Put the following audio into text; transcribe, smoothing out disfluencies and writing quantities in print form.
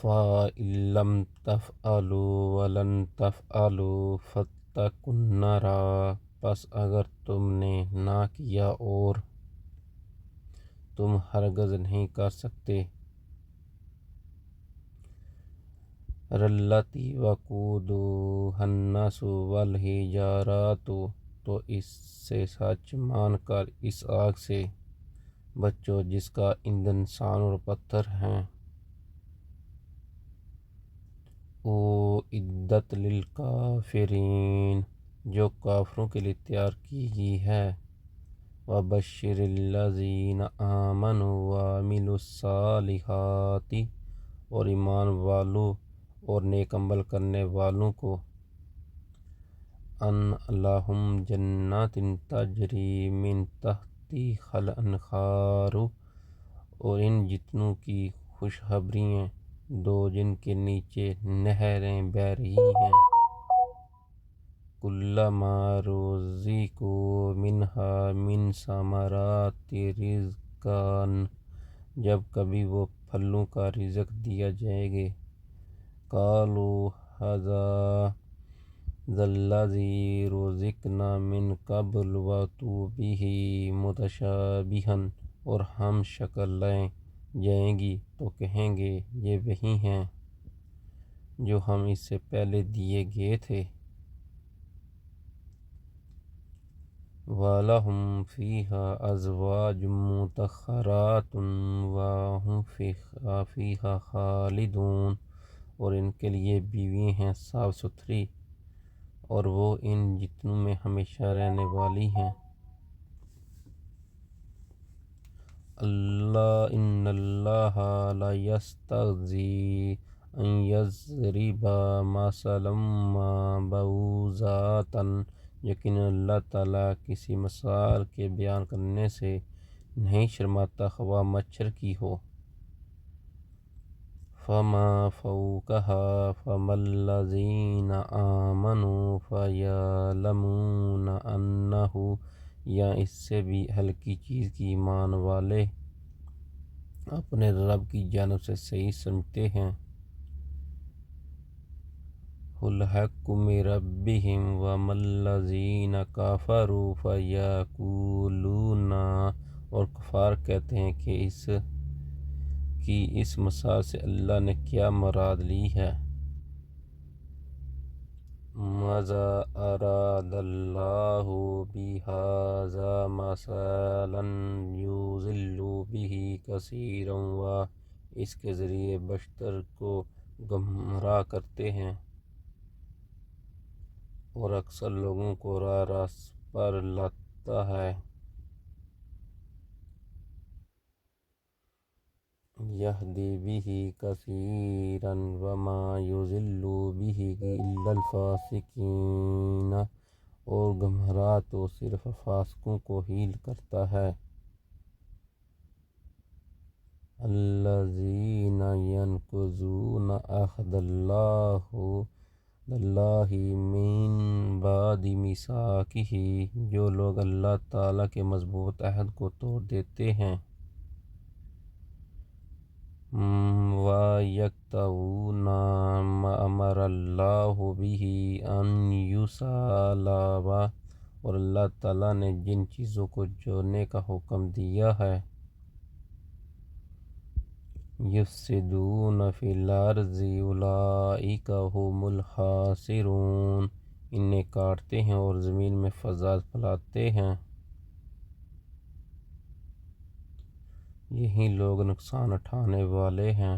فَإِن لَّمْ تَفْعَلُوا وَلَن تَفْعَلُوا فَاتَّقُوا النَّارَ، پس اگر تم نے نہ کیا اور تم ہرگز نہیں کر سکتے، الَّتِي وَقُودُهَا النَّاسُ وَالْحِجَارَةُ، تو اس سے سچ مان کر اس آگ سے بچو جس کا ایندھن انسان اور پتھر ہیں۔ اُعِدَّتْ لِلْکَافِرِینَ، جو کافروں کے لیے تیار کی گئی ہے۔ وَبَشِّرِ الَّذِینَ آمَنُوا وَعَمِلُوا الصَّالِحَاتِ، اور ایمان والوں اور نیک عمل کرنے والوں کو، ان لہم جنات تجری من تحتہا الانہار، اور ان جنتوں کی خوشخبریاں دو جن کے نیچے نہریں بہہ رہی ہیں۔ کلما رزقوا منہا من ثمرات رزقا، جب کبھی وہ پھلوں کا رزق دیا جائے گے، قالوا ھذا الذی رزقنا من قبل واتوا بہ متشابہا، اور ہم شکل لائے جائیں گی تو کہیں گے یہ وہی ہیں جو ہم اس سے پہلے دیے گئے تھے۔ وَلَہُمْ فِیہا أَزْوَاجٌ مُطَہَّرَةٌ وَھُم فِیہا خَالِدُونَ، اور ان کے لیے بیویاں ہیں صاف ستھری، اور وہ ان جنتوں میں ہمیشہ رہنے والی ہیں۔ ان اللہ لا یستحیی ان یضرب مثلا ما بعوضۃ، یقیناً اللہ تعالیٰ کسی مثال کے بیان کرنے سے نہیں شرماتا، خواہ مچھر کی ہو۔ فما فوقها فما الذین آمنوا فیعلمون انہ، یا اس سے بھی ہلکی چیز کی ایمان والے اپنے رب کی جانب سے صحیح سمجھتے ہیں۔ الحق من ربہم وما الذین کفروا فیقولون، اور کفار کہتے ہیں کہ اس مثال سے اللہ نے کیا مراد لی ہے۔ ماذا اراد اللہ بہذا مثلا یضل بہ کثیرا، وہ اس کے ذریعے بیشتر کو گمراہ کرتے ہیں اور اکثر لوگوں کو راہ راست پر لاتا ہے۔ یہدی بہ کثیرا وما یضل بہ الا الفاسقین، اور گمراہ تو صرف فاسقوں کو ہی کرتا ہے۔ الذین ینقضون عہد اللہ من بعد میثاقہ، جو لوگ اللہ تعالیٰ کے مضبوط عہد کو توڑ دیتے ہیں۔ وَيَقْطَعُونَ مَا أَمَرَ اللَّهُ بِهِ أَن یُوصَلَ، اور اللہ تعالیٰ نے جن چیزوں کو جوڑنے کا حکم دیا ہے، یفسدون فی الارض اولئک ھم الخاسرون، انہیں کاٹتے ہیں اور زمین میں فساد پھیلاتے ہیں، یہی لوگ نقصان اٹھانے والے ہیں۔